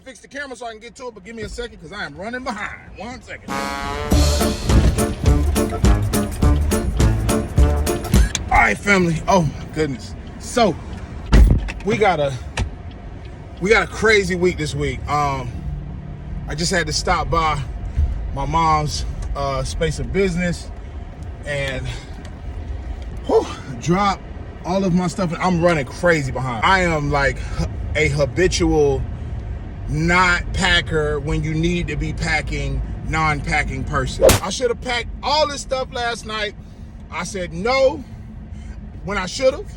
fix the camera so I can get to it, but give me a second because I am running behind. 1 second. All right, family. Oh my goodness. So we got a crazy week this week. I just had to stop by my mom's space of business and drop all of my stuff. I'm running crazy behind. I am like a habitual not packer when you need to be packing, non-packing person. I should have packed all this stuff last night. I said no when I should have,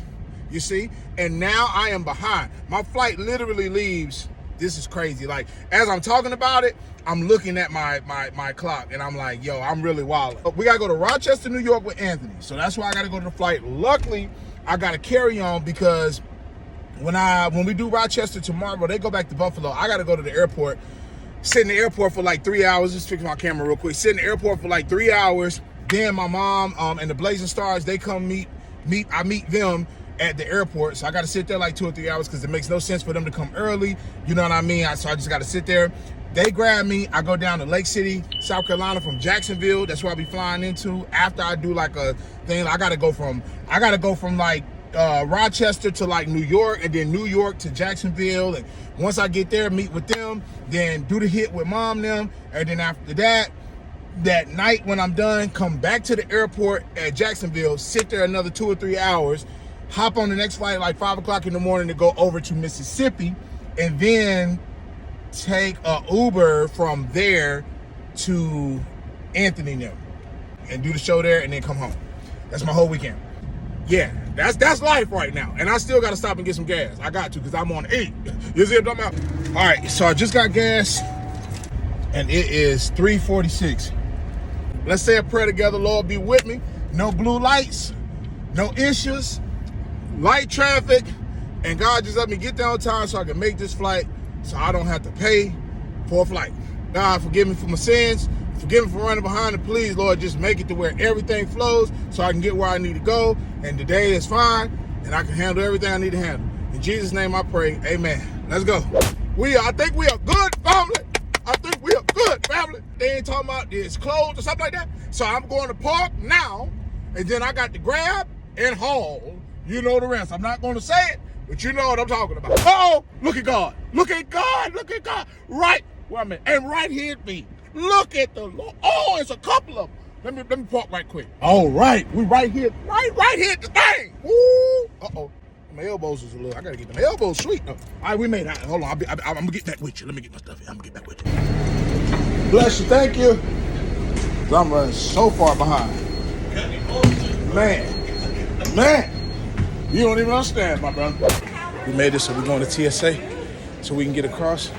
you see, and now I am behind. My flight literally leaves. This is crazy. Like, as I'm talking about it, I'm looking at my clock and I'm like, yo, I'm really wilding. We gotta go to Rochester, New York with Anthony. So that's why I gotta go to the flight. Luckily, I gotta carry on because when we do Rochester tomorrow, they go back to Buffalo. I gotta go to the airport, sit in the airport for like 3 hours. Just fix my camera real quick. Sit in the airport for like 3 hours. Then my mom and the Blazing Stars, they come I meet them at the airport. So I got to sit there like 2 or 3 hours because it makes no sense for them to come early. You know what I mean? So I just got to sit there. They grab me. I go down to Lake City, South Carolina from Jacksonville. That's where I'll be flying into. After I do like a thing, I got to go from like Rochester to like New York, and then New York to Jacksonville. And once I get there, meet with them, then do the hit with mom and them. And then after that night when I'm done, come back to the airport at Jacksonville, sit there another 2 or 3 hours, hop on the next flight like 5 o'clock in the morning to go over to Mississippi, and then take a Uber from there to Anthony now and do the show there and then come home. That's my whole weekend. Yeah, that's life right now. And I still got to stop and get some gas. I got to because I'm on E. You see what I'm talking about? All right, so I just got gas and it is 3:46. Let's say a prayer together. Lord, be with me. No blue lights, no issues, light traffic, and God just let me get there on time so I can make this flight so I don't have to pay for a flight. God, forgive me for my sins. Forgive me for running behind, and please, Lord, just make it to where everything flows so I can get where I need to go, and today is fine, and I can handle everything I need to handle. In Jesus' name I pray, amen. Let's go. I think we are good, family. I think we are good, family. They ain't talking about it's closed or something like that. So I'm going to park now, and then I got to grab and haul. You know the rest. I'm not going to say it, but you know what I'm talking about. Oh, look at God. Look at God. Look at God. Right where I'm at. And right here at me. Look at the Lord. Oh, it's a couple of them. Let me park right quick. All right. We right here. Right here at the thing. Woo. Uh-oh. My elbows is a little. I got to get my elbows sweet. All right, we made it. Hold on. I'm going to get back with you. Let me get my stuff here. I'm going to get back with you. Bless you. Thank you. I'm running so far behind. Man. You don't even understand, my brother. We made it, so we're going to TSA so we can get across,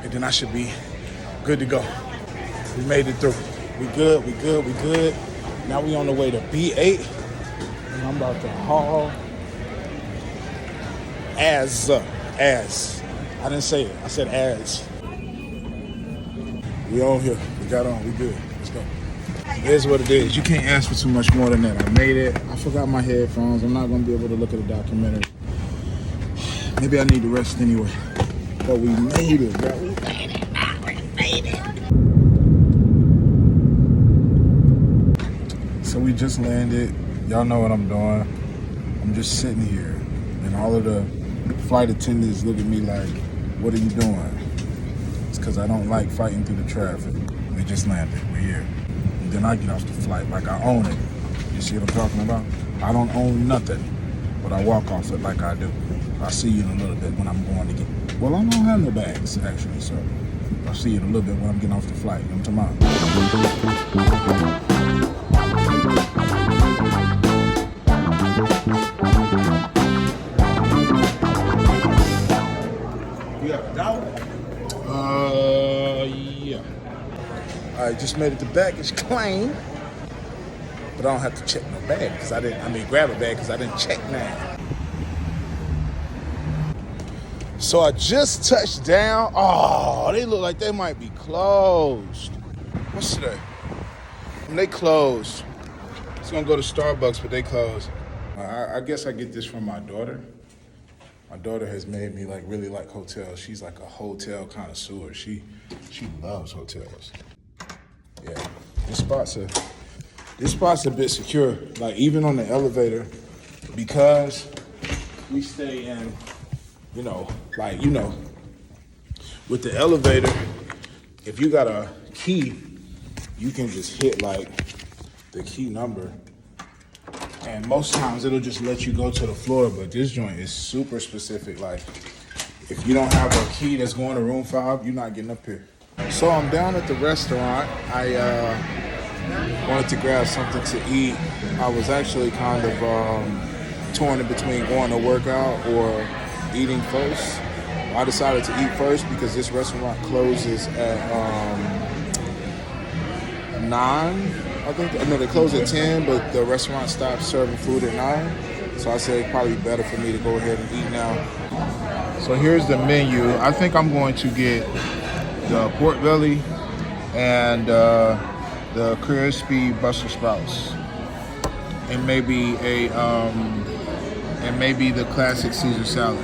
and then I should be good to go. We made it through. We good. Now we on the way to B8, and I'm about to haul as. I didn't say it. I said as. We on here. We got on. We good. Let's go. It is what it is. You can't ask for too much more than that. I made it. I forgot my headphones. I'm not going to be able to look at the documentary. Maybe I need to rest anyway. But we made it, bro. We made it. So we just landed. Y'all know what I'm doing. I'm just sitting here. And all of the flight attendants look at me like, what are you doing? It's because I don't like fighting through the traffic. We just landed. We're here. And then I get off the flight like I own it. You see what I'm talking about? I don't own nothing, but I walk off it like I do. I'll see you in a little bit when I'm going to get. Well, I don't have no bags actually, so I'll see you in a little bit when I'm getting off the flight. You know what I'm talking about? You have a dollar? Yeah. I just made it to baggage claim, but I don't have to check no bag because grab a bag because I didn't check now. So I just touched down. Oh, they look like they might be closed. What's today? They closed. It's gonna go to Starbucks, but they closed. I guess I get this from my daughter. My My daughter has made me like really like hotels. She's like a hotel connoisseur. She loves hotels. Yeah, this spot's a bit secure. Like even on the elevator, because we stay in, with the elevator, if you got a key, you can just hit like the key number. And most times it'll just let you go to the floor, but this joint is super specific. Like, if you don't have a key that's going to room 5, you're not getting up here. So I'm down at the restaurant. I wanted to grab something to eat. I was actually kind of torn in between going to work out or eating first. I decided to eat first because this restaurant closes at 9. I think, no, they close at 10, but the restaurant stops serving food at 9. So I said it's probably better for me to go ahead and eat now. So here's the menu. I think I'm going to get the pork belly and the crispy Brussels sprouts, and maybe the classic Caesar salad.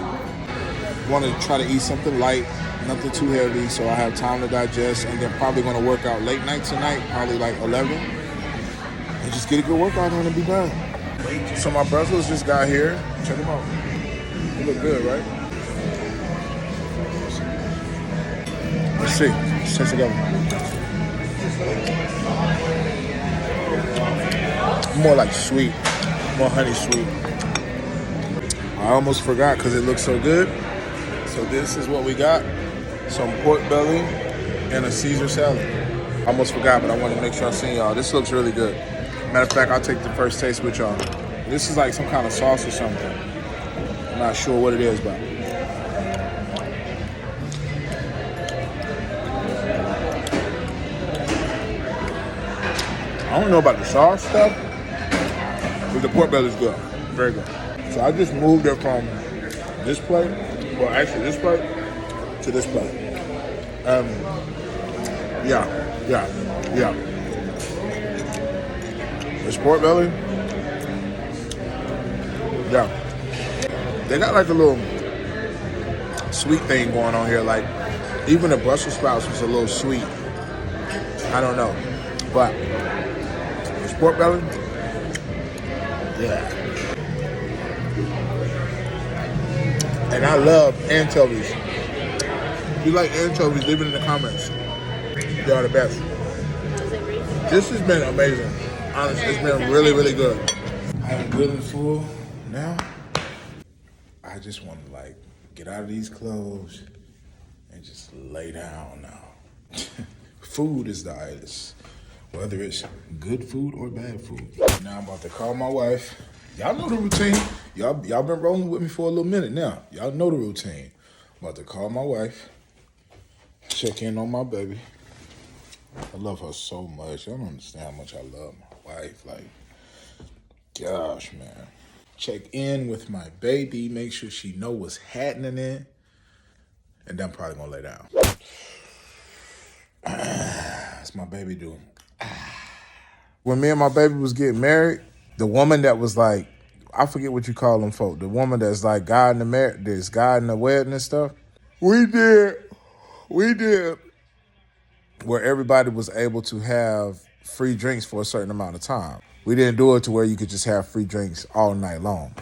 Want to try to eat something light, nothing too heavy, so I have time to digest, and then probably going to work out late night tonight, probably like 11, and just get a good workout in and be done. So my Brussels just got here. Check them out. They look good, right? Let's see. Let's taste together. More like sweet, more honey sweet. I almost forgot because it looks so good. So this is what we got. Some pork belly and a Caesar salad. I almost forgot, but I wanted to make sure I seen y'all. This looks really good. Matter of fact, I'll take the first taste with y'all. This is like some kind of sauce or something. I'm not sure what it is, but I don't know about the sauce stuff, but the pork belly is good. Very good. So I just moved it from this plate, well actually this plate, to this plate. Yeah. This pork belly, yeah. They got like a little sweet thing going on here. Like even the Brussels sprouts was a little sweet. I don't know, but this pork belly, yeah. And I love anchovies. If you like anchovies, leave it in the comments. They are the best. This has been amazing. Honestly, it's been really, really good. I am good and full now. I just want to like get out of these clothes and just lay down now. Food is the itis, whether it's good food or bad food. Now I'm about to call my wife. Y'all know the routine. Y'all been rolling with me for a little minute now. Y'all know the routine. I'm about to call my wife, check in on my baby. I love her so much. I don't understand how much I love my wife. Like, gosh, man. Check in with my baby, make sure she know what's happening in, and then I'm probably gonna lay down. That's my baby doing. When me and my baby was getting married, the woman that was like, I forget what you call them folk, the woman that's like guiding the wedding and stuff. We did where everybody was able to have free drinks for a certain amount of time. We didn't do it to where you could just have free drinks all night long.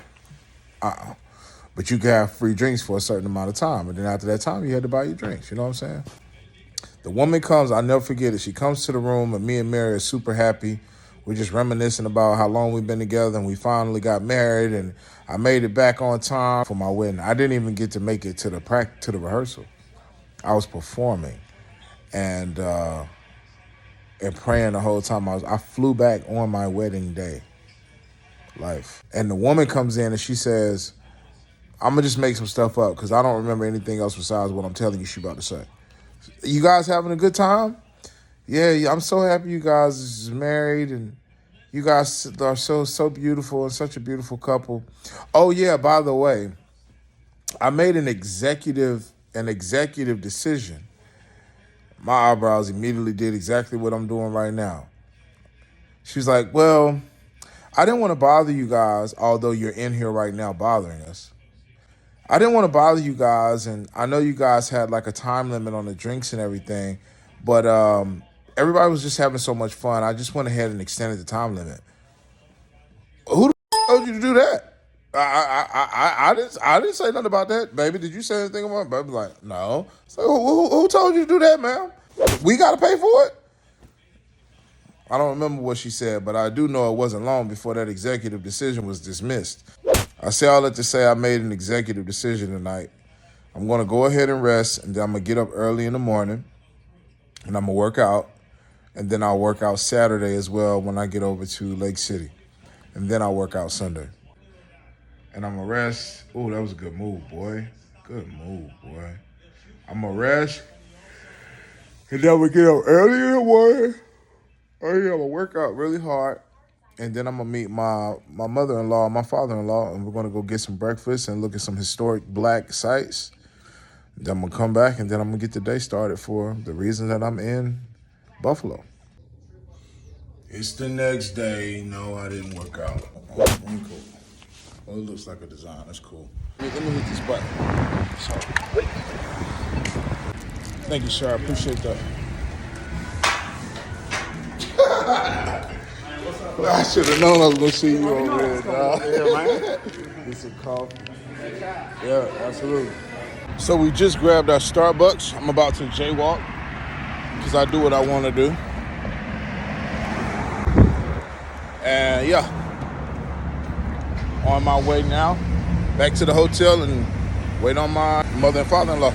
But you could have free drinks for a certain amount of time. And then after that time, you had to buy your drinks. You know what I'm saying? The woman comes, I'll never forget it. She comes to the room and me and Mary are super happy. We're just reminiscing about how long we've been together and we finally got married and I made it back on time for my wedding. I didn't even get to make it to the rehearsal. I was performing and praying the whole time. I flew back on my wedding day. And the woman comes in and she says, I'm gonna just make some stuff up because I don't remember anything else besides what I'm telling you she about to say. You guys having a good time? Yeah, I'm so happy you guys is married and you guys are so beautiful and such a beautiful couple. Oh yeah, by the way, I made an executive decision. My eyebrows immediately did exactly what I'm doing right now. She's like, well, I didn't want to bother you guys, although you're in here right now bothering us. I didn't want to bother you guys, and I know you guys had like a time limit on the drinks and everything, but everybody was just having so much fun. I just went ahead and extended the time limit. Who the told you to do that? I didn't say nothing about that, baby. Did you say anything about it? Baby, like, no. So who told you to do that, ma'am? We got to pay for it? I don't remember what she said, but I do know it wasn't long before that executive decision was dismissed. I say all that to say I made an executive decision tonight. I'm going to go ahead and rest, and then I'm going to get up early in the morning, and I'm going to work out, and then I'll work out Saturday as well when I get over to Lake City, and then I'll work out Sunday. And I'm going to rest. Oh, that was a good move, boy. Good move, boy. I'm going to rest, and then I'm going to get up early in the morning. Oh, yeah, I'm going to work out really hard. And then I'm going to meet my mother-in-law and my father-in-law, and we're going to go get some breakfast and look at some historic black sites. Then I'm going to come back, and then I'm going to get the day started for the reason that I'm in Buffalo. It's the next day. No, I didn't work out. Oh, I'm cool. Well, it looks like a design. That's cool. Let me hit this button. Sorry. Thank you, sir. I appreciate that. I should have known I was going to see you over there, dog. Get some coffee. Yeah, absolutely. So we just grabbed our Starbucks. I'm about to jaywalk because I do what I want to do. And yeah, on my way now back to the hotel and wait on my mother and father-in-law.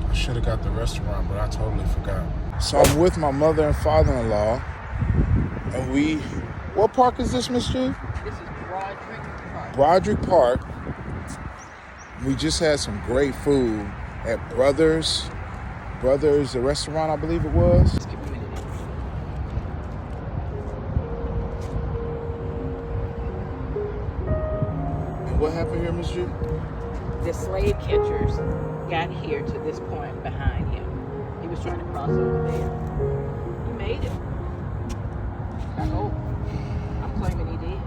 I should have got the restaurant, but I totally forgot. So I'm with my mother and father-in-law, and what park is this, Miss G? This is Broderick Park. Broderick Park. We just had some great food at Brothers, the restaurant, I believe it was. And what happened here, Miss G? The slave catchers got here to this point behind him. He was trying to cross over there. He made it. I hope. I'm claiming he did.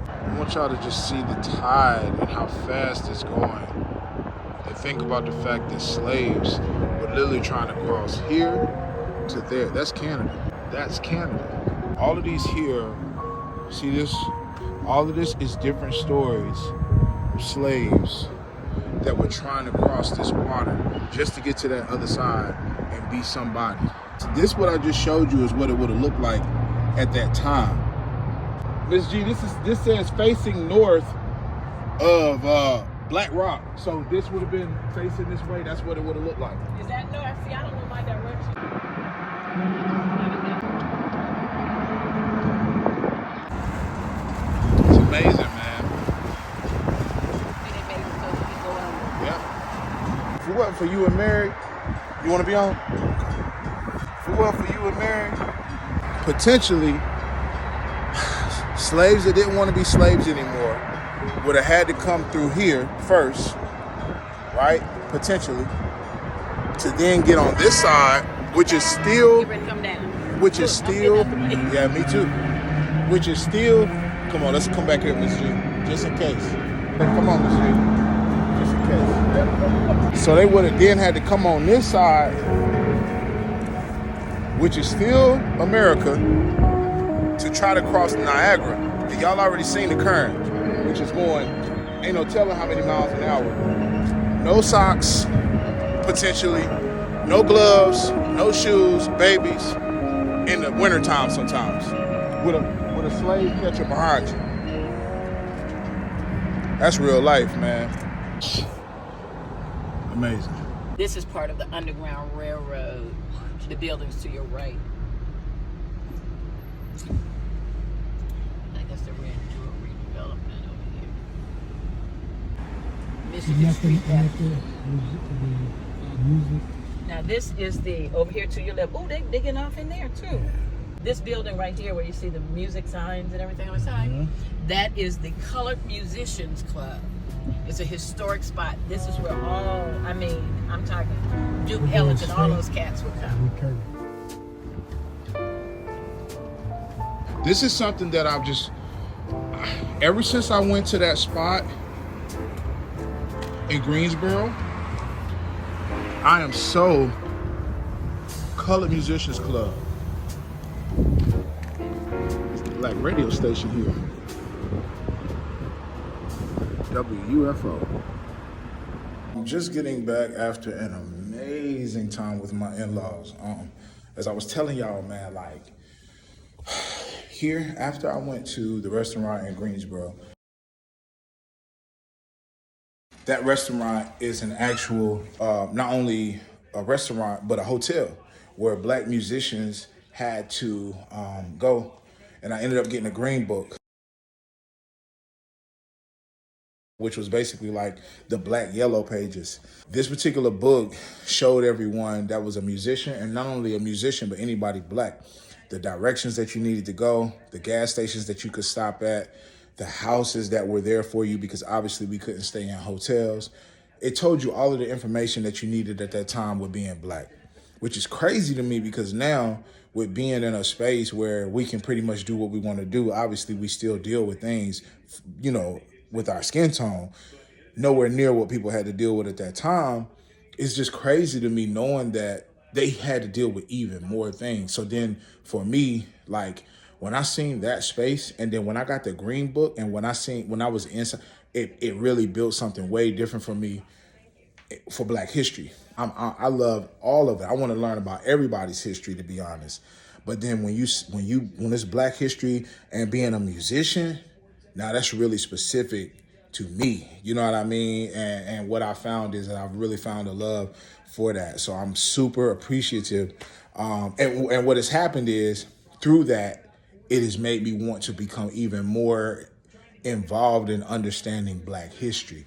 I want y'all to just see the tide and how fast it's going. And think about the fact that slaves were literally trying to cross here to there. That's Canada. That's Canada. All of these here, see this? All of this is different stories of slaves that were trying to cross this water just to get to that other side and be somebody. This, what I just showed you, is what it would have looked like at that time. Miss G, this says facing north of Black Rock. So this would have been facing this way. That's what it would have looked like. Is that north? See, I don't know my direction. It's amazing, man. And it made it so we could go under. Yeah. If it wasn't for you and Mary, you want to be on? If it wasn't for you and Mary, potentially slaves that didn't want to be slaves anymore would have had to come through here first, right? Potentially, to then get on this side, which is still, which is still, yeah, me too. Which is still, come on, let's come back here, Miss G, just in case. Come on, Miss G, just in case. So they would have then had to come on this side, which is still America, to try to cross Niagara. And y'all already seen the current, which is going, ain't no telling how many miles an hour. No socks, potentially, no gloves, no shoes, babies, in the wintertime sometimes, with a slave catcher behind you. That's real life, man. Amazing. This is part of the Underground Railroad, the buildings to your right. I guess they're redevelopment over here. Michigan Street. Now this is the, over here to your left. Oh, they digging off in there too. This building right here where you see the music signs and everything on the side, that is the Colored Musicians Club. It's a historic spot. This is where I'm talking Duke Ellington, all those cats would come. This is something that ever since I went to that spot, in Greensboro. I am so Colored Musicians Club. It's the black radio station here. WUFO. I'm just getting back after an amazing time with my in-laws. As I was telling y'all, man, like here, after I went to the restaurant in Greensboro, that restaurant is an actual, not only a restaurant, but a hotel where black musicians had to go. And I ended up getting a green book, which was basically like the black yellow pages. This particular book showed everyone that was a musician, and not only a musician, but anybody black, the directions that you needed to go, the gas stations that you could stop at, the houses that were there for you, because obviously we couldn't stay in hotels. It told you all of the information that you needed at that time with being black, which is crazy to me because now with being in a space where we can pretty much do what we want to do, obviously we still deal with things, you know, with our skin tone, nowhere near what people had to deal with at that time. It's just crazy to me knowing that they had to deal with even more things. So then for me, like when I seen that space, and then when I got the green book, and when I was inside, it really built something way different for me for Black history. I love all of it. I want to learn about everybody's history, to be honest. But then when it's Black history and being a musician, now that's really specific to me. You know what I mean? And what I found is that I've really found a love for that. So I'm super appreciative. And what has happened is through that, it has made me want to become even more involved in understanding Black history.